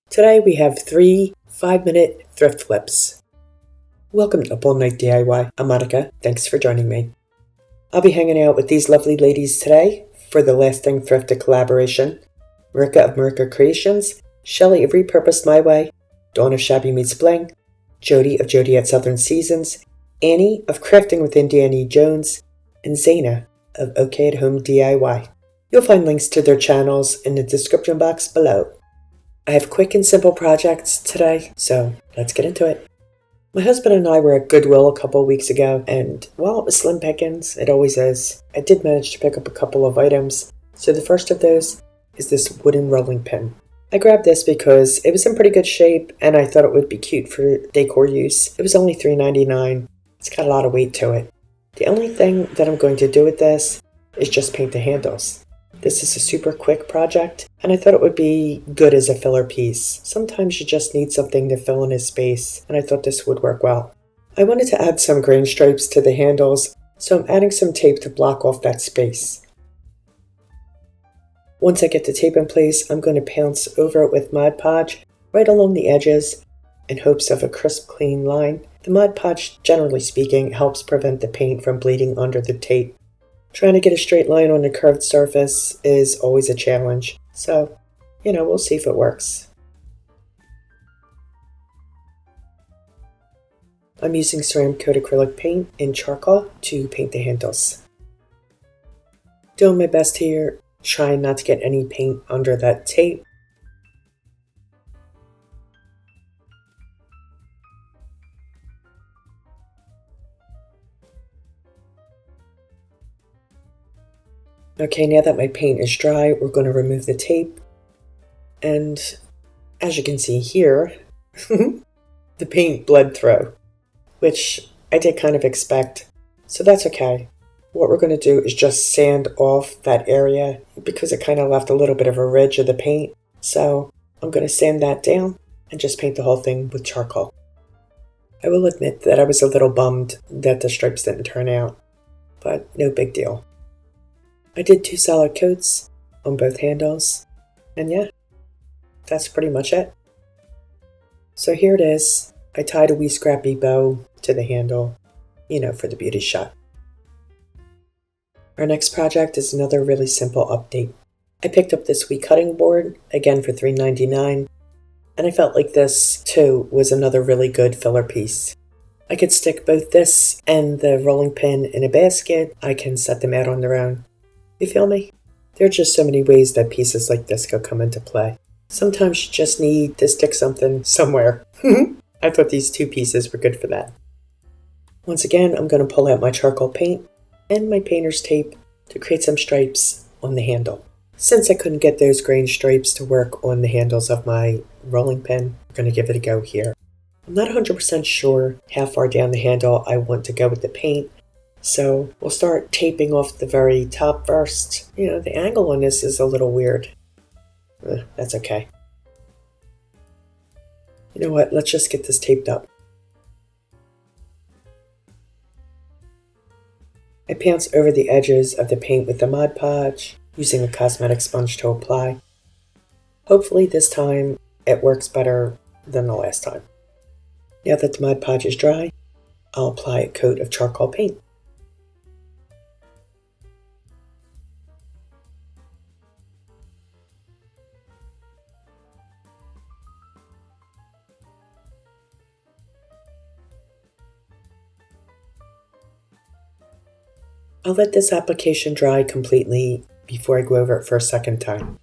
Today we have 3 5-minute thrift flips. Welcome to Up All Night DIY. I'm Marika. Thanks for joining me. I'll be hanging out with these lovely ladies today for the Last Thing Thrifted Collaboration. Marika of Marika Creations, Shelly of Repurposed My Way, Dawn of Shabby Meets Bling, Jody of Jody at Southern Seasons, Annie of Crafting with Indiana Jones, and Zana of OK at Home DIY. You'll find links to their channels in the description box below. I have quick and simple projects today, so let's get into it. My husband and I were at Goodwill a couple weeks ago, and while it was slim pickings, it always is, I did manage to pick up a couple of items. So the first of those is this wooden rolling pin. I grabbed this because it was in pretty good shape, and I thought it would be cute for decor use. It was only $3.99. It's got a lot of weight to it. The only thing that I'm going to do with this is just paint the handles. This is a super quick project, and I thought it would be good as a filler piece. Sometimes you just need something to fill in a space, and I thought this would work well. I wanted to add some grain stripes to the handles, so I'm adding some tape to block off that space. Once I get the tape in place, I'm going to pounce over it with Mod Podge right along the edges in hopes of a crisp, clean line. The Mod Podge, generally speaking, helps prevent the paint from bleeding under the tape. Trying to get a straight line on a curved surface is always a challenge, so, we'll see if it works. I'm using Ceramcoat acrylic paint in charcoal to paint the handles. Doing my best here, trying not to get any paint under that tape. Okay, now that my paint is dry, we're going to remove the tape. And as you can see here, the paint bled through, which I did kind of expect, so that's okay. What we're going to do is just sand off that area because it kind of left a little bit of a ridge of the paint. So I'm going to sand that down and just paint the whole thing with charcoal. I will admit that I was a little bummed that the stripes didn't turn out, but no big deal. I did 2 solid coats on both handles, and yeah, that's pretty much it. So here it is. I tied a wee scrappy bow to the handle, for the beauty shot. Our next project is another really simple update. I picked up this wee cutting board, again for $3.99, and I felt like this, too, was another really good filler piece. I could stick both this and the rolling pin in a basket. I can set them out on their own. You feel me? There are just so many ways that pieces like this could come into play. Sometimes you just need to stick something somewhere. I thought these 2 pieces were good for that. Once again, I'm going to pull out my charcoal paint and my painter's tape to create some stripes on the handle. Since I couldn't get those grain stripes to work on the handles of my rolling pin, I'm going to give it a go here. I'm not 100% sure how far down the handle I want to go with the paint, so we'll start taping off the very top first. The angle on this is a little weird. That's okay. You know what? Let's just get this taped up. I pounce over the edges of the paint with the Mod Podge, using a cosmetic sponge to apply. Hopefully this time it works better than the last time. Now that the Mod Podge is dry, I'll apply a coat of charcoal paint. I'll let this application dry completely before I go over it for a second time.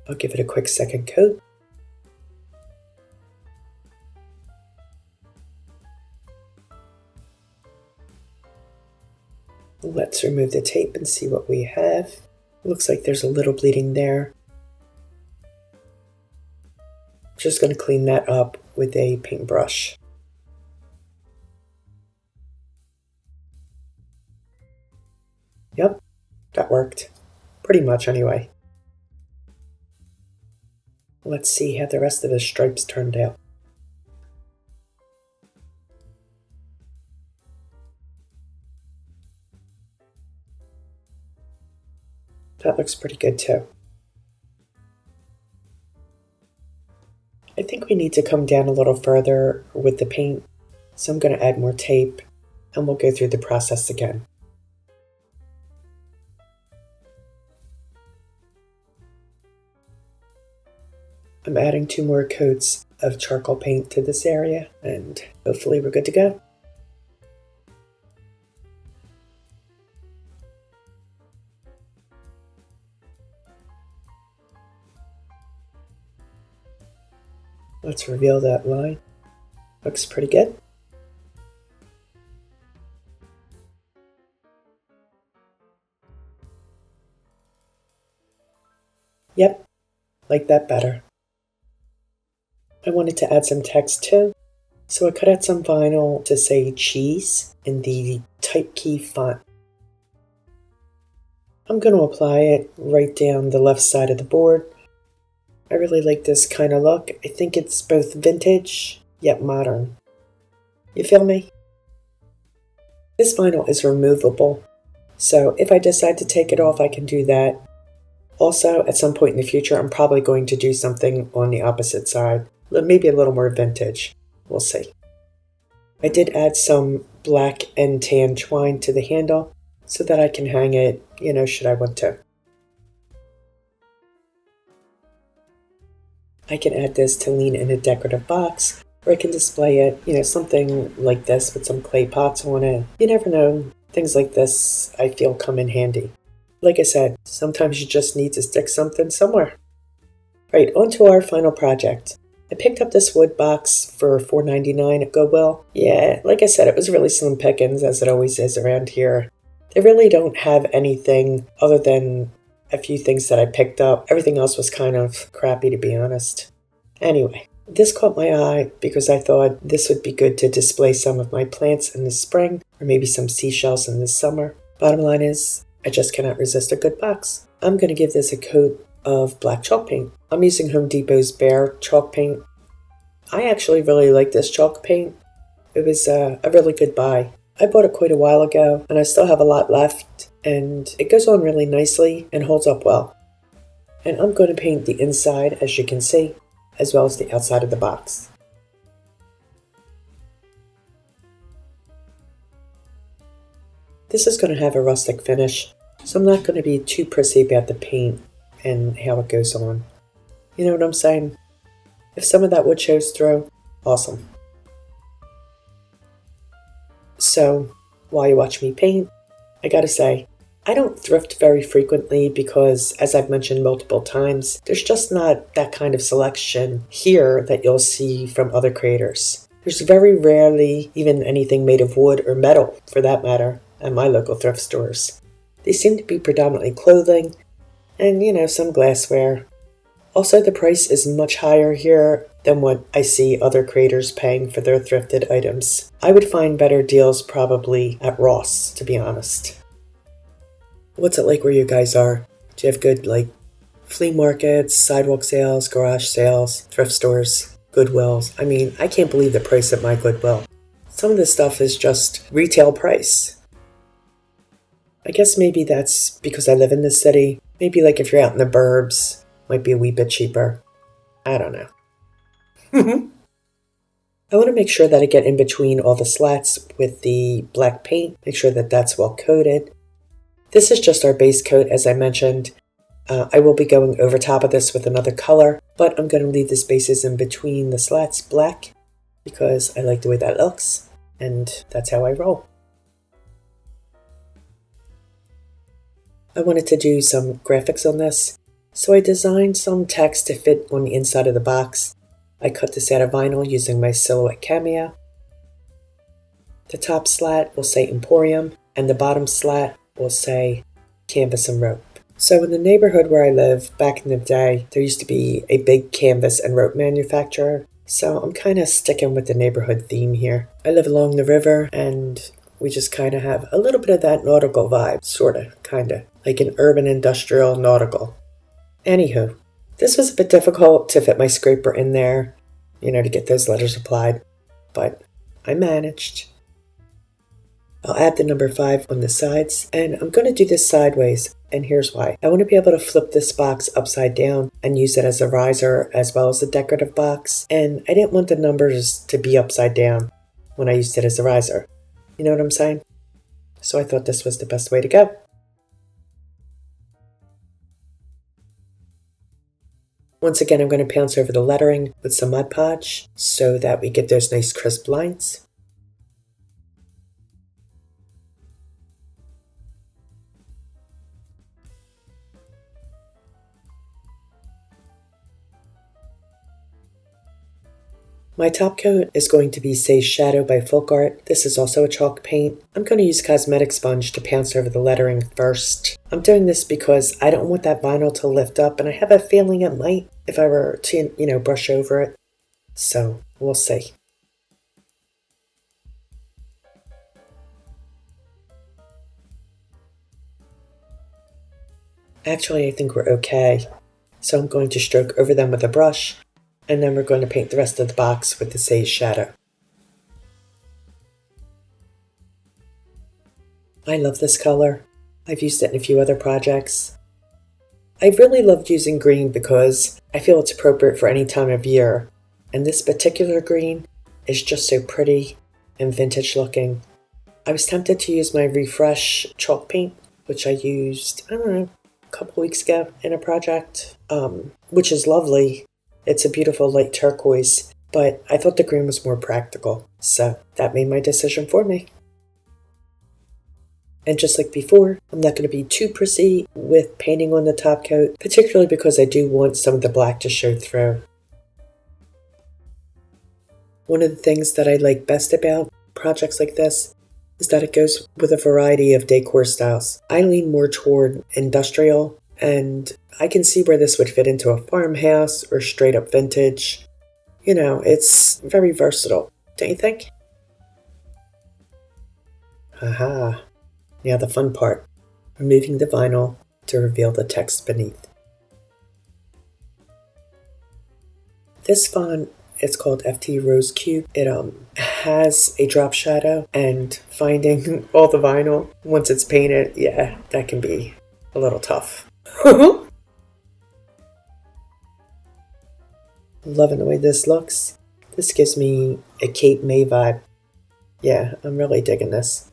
I'll give it a quick second coat. Let's remove the tape and see what we have. Looks like there's a little bleeding there. Just going to clean that up with a paintbrush. Yep, that worked. Pretty much anyway. Let's see how the rest of the stripes turned out. That looks pretty good too. I think we need to come down a little further with the paint, so I'm going to add more tape and we'll go through the process again. I'm adding 2 more coats of charcoal paint to this area and hopefully we're good to go. Let's reveal that line. Looks pretty good. Yep, like that better. I wanted to add some text too, so I cut out some vinyl to say cheese in the type key font. I'm going to apply it right down the left side of the board. I really like this kind of look. I think it's both vintage yet modern. You feel me? This vinyl is removable, so if I decide to take it off, I can do that. Also, at some point in the future, I'm probably going to do something on the opposite side, maybe a little more vintage. We'll see. I did add some black and tan twine to the handle so that I can hang it, should I want to. I can add this to lean in a decorative box, or I can display it, something like this with some clay pots on it. You never know, things like this I feel come in handy. Like I said, sometimes you just need to stick something somewhere. Right, on to our final project. I picked up this wood box for $4.99 at Goodwill. Yeah, like I said, it was really slim pickings, as it always is around here. They really don't have anything other than a few things that I picked up. Everything else was kind of crappy, to be honest. Anyway, this caught my eye because I thought this would be good to display some of my plants in the spring, or maybe some seashells in the summer. Bottom line is, I just cannot resist a good box. I'm going to give this a coat of black chalk paint. I'm using Home Depot's Behr chalk paint. I actually really like this chalk paint. It was a really good buy. I bought it quite a while ago, and I still have a lot left, and it goes on really nicely and holds up well. And I'm going to paint the inside, as you can see, as well as the outside of the box. This is going to have a rustic finish, so I'm not going to be too prissy about the paint and how it goes on. You know what I'm saying? If some of that wood shows through, awesome. So, while you watch me paint, I gotta say, I don't thrift very frequently because, as I've mentioned multiple times, there's just not that kind of selection here that you'll see from other creators. There's very rarely even anything made of wood or metal, for that matter, at my local thrift stores. They seem to be predominantly clothing and, some glassware. Also, the price is much higher here than what I see other creators paying for their thrifted items. I would find better deals probably at Ross, to be honest. What's it like where you guys are? Do you have good, flea markets, sidewalk sales, garage sales, thrift stores, Goodwills? I mean, I can't believe the price at my Goodwill. Some of this stuff is just retail price. I guess maybe that's because I live in this city. Maybe if you're out in the burbs, might be a wee bit cheaper. I don't know. I want to make sure that I get in between all the slats with the black paint. Make sure that that's well coated. This is just our base coat, as I mentioned. I will be going over top of this with another color, but I'm going to leave the spaces in between the slats black because I like the way that looks, and that's how I roll. I wanted to do some graphics on this, so I designed some text to fit on the inside of the box. I cut this out of vinyl using my Silhouette Cameo. The top slat will say Emporium, and the bottom slat will say Canvas and Rope. So in the neighborhood where I live, back in the day, there used to be a big canvas and rope manufacturer, so I'm kind of sticking with the neighborhood theme here. I live along the river, and we just kind of have a little bit of that nautical vibe, kind of, like an urban industrial nautical. Anywho, this was a bit difficult to fit my scraper in there, to get those letters applied, but I managed. I'll add the number 5 on the sides, and I'm going to do this sideways. And here's why. I want to be able to flip this box upside down and use it as a riser as well as a decorative box. And I didn't want the numbers to be upside down when I used it as a riser. You know what I'm saying? So I thought this was the best way to go. Once again, I'm going to pounce over the lettering with some Mod Podge so that we get those nice crisp lines. My top coat is going to be Say Shadow by FolkArt. This is also a chalk paint. I'm going to use cosmetic sponge to pounce over the lettering first. I'm doing this because I don't want that vinyl to lift up, and I have a feeling it might if I were to, brush over it. So, we'll see. Actually, I think we're okay. So I'm going to stroke over them with a brush, and then we're going to paint the rest of the box with the Say Shadow. I love this color. I've used it in a few other projects. I really loved using green because I feel it's appropriate for any time of year. And this particular green is just so pretty and vintage looking. I was tempted to use my Refresh chalk paint, which I used, a couple weeks ago in a project, which is lovely. It's a beautiful light turquoise, but I thought the green was more practical, so that made my decision for me. And just like before, I'm not going to be too prissy with painting on the top coat, particularly because I do want some of the black to show through. One of the things that I like best about projects like this is that it goes with a variety of decor styles. I lean more toward industrial, and I can see where this would fit into a farmhouse or straight up vintage. It's very versatile, don't you think? Aha. Now the fun part, removing the vinyl to reveal the text beneath. This font is called FT Rosecube. It has a drop shadow, and finding all the vinyl once it's painted, yeah, that can be a little tough. Loving the way this looks. This gives me a Cape May vibe. Yeah, I'm really digging this.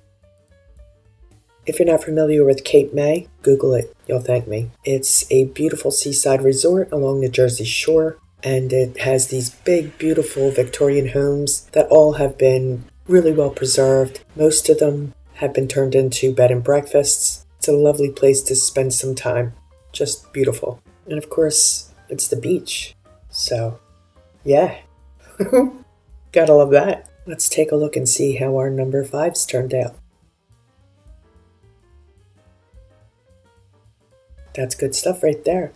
If you're not familiar with Cape May, Google it. You'll thank me. It's a beautiful seaside resort along the Jersey Shore, and it has these big, beautiful Victorian homes that all have been really well preserved. Most of them have been turned into bed and breakfasts. It's a lovely place to spend some time. Just beautiful. And of course, it's the beach. So, yeah. Gotta love that. Let's take a look and see how our number 5s turned out. That's good stuff right there.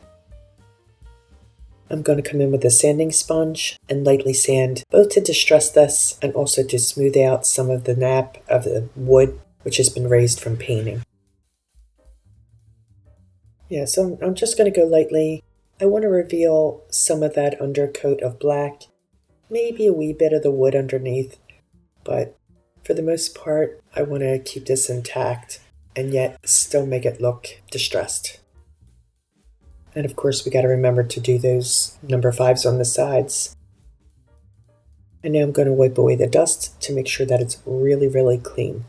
I'm going to come in with a sanding sponge and lightly sand, both to distress this and also to smooth out some of the nap of the wood, which has been raised from painting. Yeah, so I'm just going to go lightly. I want to reveal some of that undercoat of black, maybe a wee bit of the wood underneath, but for the most part, I want to keep this intact and yet still make it look distressed. And of course, we got to remember to do those number 5s on the sides. And now I'm going to wipe away the dust to make sure that it's really, really clean.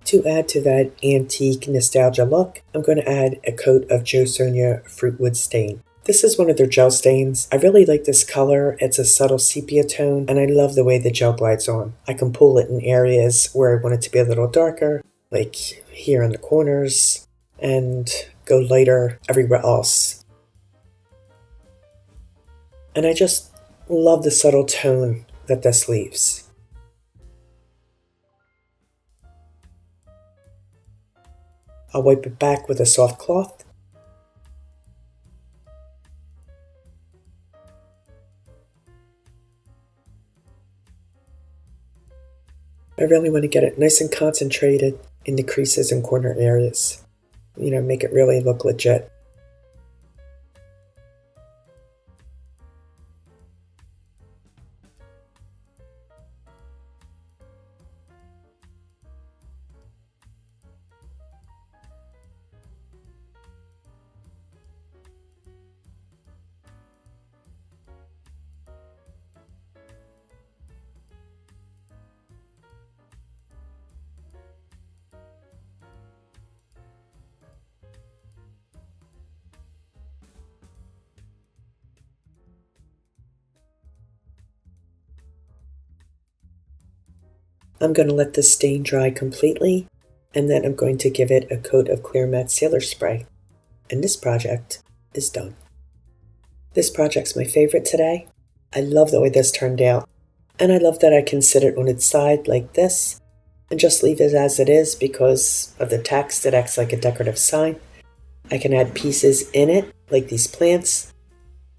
To add to that antique nostalgia look, I'm going to add a coat of Jo Sonja Fruitwood Stain. This is one of their gel stains. I really like this color. It's a subtle sepia tone, and I love the way the gel glides on. I can pull it in areas where I want it to be a little darker, like here in the corners, and go lighter everywhere else. And I just love the subtle tone that this leaves. I'll wipe it back with a soft cloth. I really want to get it nice and concentrated in the creases and corner areas. Make it really look legit. I'm going to let this stain dry completely, and then I'm going to give it a coat of clear matte sealer spray. And this project is done. This project's my favorite today. I love the way this turned out, and I love that I can sit it on its side like this and just leave it as it is because of the text. It acts like a decorative sign. I can add pieces in it, like these plants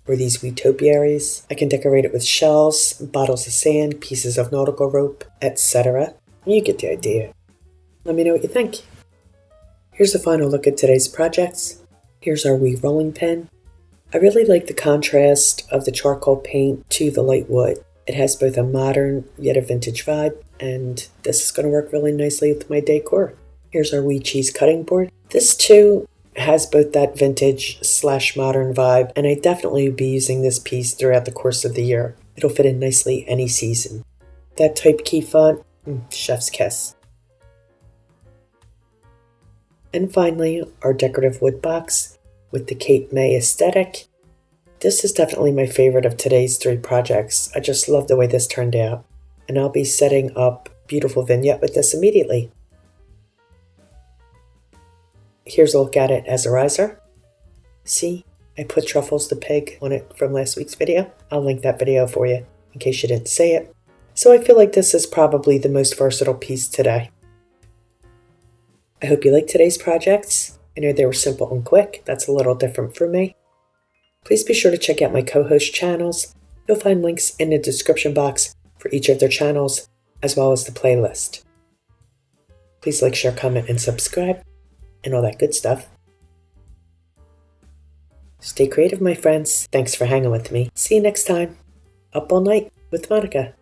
or these wee topiaries. I can decorate it with shells, bottles of sand, pieces of nautical rope, etc. You get the idea. Let me know what you think. Here's a final look at today's projects. Here's our wee rolling pin. I really like the contrast of the charcoal paint to the light wood. It has both a modern yet a vintage vibe, and this is going to work really nicely with my decor. Here's our wee cheese cutting board. This too has both that vintage / modern vibe, and I definitely will be using this piece throughout the course of the year. It'll fit in nicely any season. That type key font, chef's kiss. And finally, our decorative wood box with the Cape May aesthetic. This is definitely my favorite of today's 3 projects. I just love the way this turned out, and I'll be setting up a beautiful vignette with this immediately. Here's a look at it as a riser. See, I put Truffles the pig on it from last week's video. I'll link that video for you in case you didn't see it. So I feel like this is probably the most versatile piece today. I hope you liked today's projects. I know they were simple and quick. That's a little different for me. Please be sure to check out my co-host channels. You'll find links in the description box for each of their channels, as well as the playlist. Please like, share, comment, and subscribe, and all that good stuff. Stay creative, my friends. Thanks for hanging with me. See you next time. Up all night with Marika.